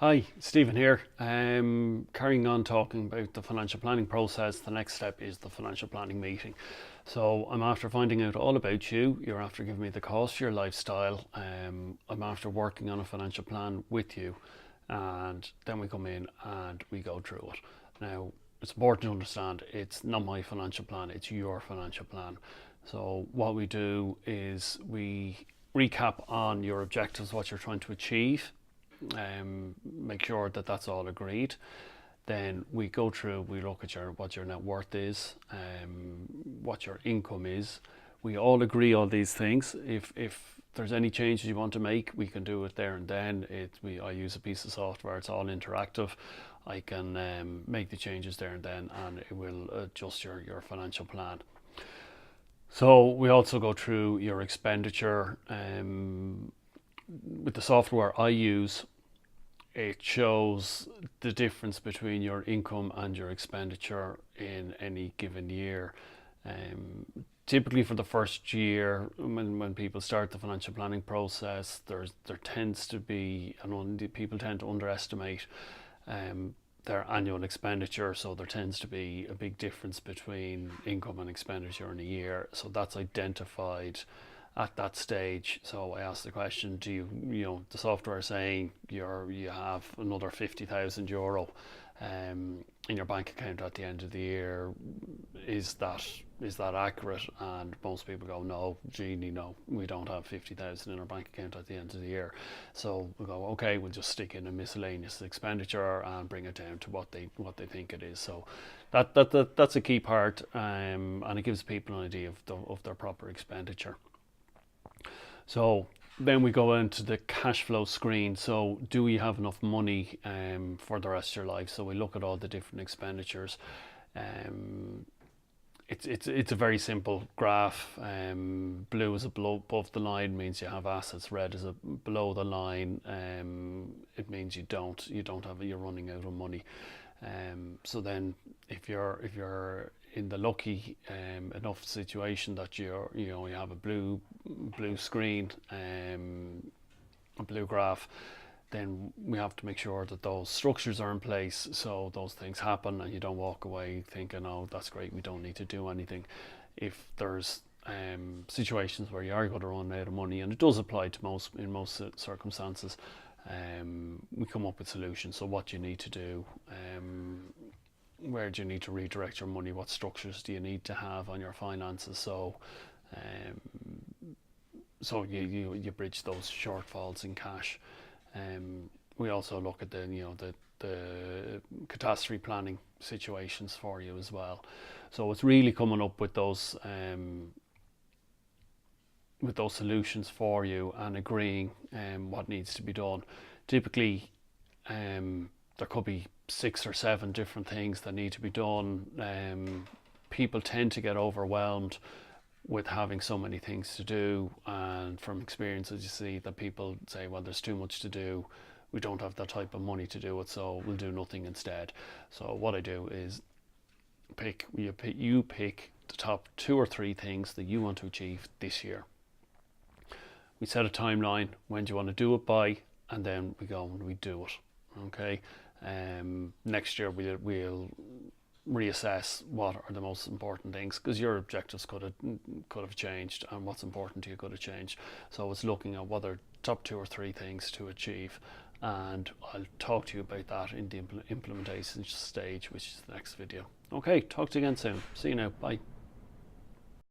Hi, Stephen here. Carrying on talking about the financial planning process, the next step is the financial planning meeting. So I'm after finding out all about you. You're after giving me the cost of your lifestyle. I'm after working on a financial plan with you, and then we come in and we go through it. Now, it's important to understand it's not my financial plan; it's your financial plan. So what we do is we recap on your objectives, what you're trying to achieve, make sure that that's all agreed. Then we go through, we look at what your net worth is, what your income is. We all agree all these things. If there's any changes you want to make, we can do it there and then. I use a piece of software. It's all interactive. I can make the changes there and then, and it will adjust your financial plan. So we also go through your expenditure. With the software I use, it shows the difference between your income and your expenditure in any given year. Typically for the first year, when people start the financial planning process, there tends to be, and people tend to underestimate their annual expenditure, so there tends to be a big difference between income and expenditure in a year. So that's identified at that stage. So I asked the question: Do the software saying you have another €50,000 in your bank account at the end of the year? Is that accurate? And most people go, no, Jeannie, no, we don't have 50,000 in our bank account at the end of the year. So we go, okay, we'll just stick in a miscellaneous expenditure and bring it down to what they think it is. So that's a key part, and it gives people an idea of their proper expenditure. So then we go into the cash flow screen. So do we have enough money for the rest of your life? So we look at all the different expenditures. It's a very simple graph. Blue is above the line, means you have assets. Red is below the line. It means you don't have, you're running out of money. So then if you're in the lucky enough situation that you have a blue screen, a blue graph, then we have to make sure that those structures are in place so those things happen and you don't walk away thinking, oh, that's great, we don't need to do anything. If there's situations where you are going to run out of money, and it does apply to most circumstances, we come up with solutions. So what you need to do, where do you need to redirect your money, what structures do you need to have on your finances, so you bridge those shortfalls in cash. We also look at the catastrophe planning situations for you as well. So it's really coming up with those solutions for you and agreeing what needs to be done. Typically, there could be 6 or 7 different things that need to be done. People tend to get overwhelmed with having so many things to do, and from experiences you see that people say, well, there's too much to do, we don't have that type of money to do it, so we'll do nothing instead. So what I do is you pick the top 2 or 3 things that you want to achieve this year. We set a timeline, when do you want to do it by, and then we go and we do it. Okay. Next year we'll reassess what are the most important things, because your objectives could have changed, and what's important to you could have changed. So it's looking at what are top 2 or 3 things to achieve, and I'll talk to you about that in the implementation stage, which is the next video. Okay, talk to you again soon. See you now. Bye.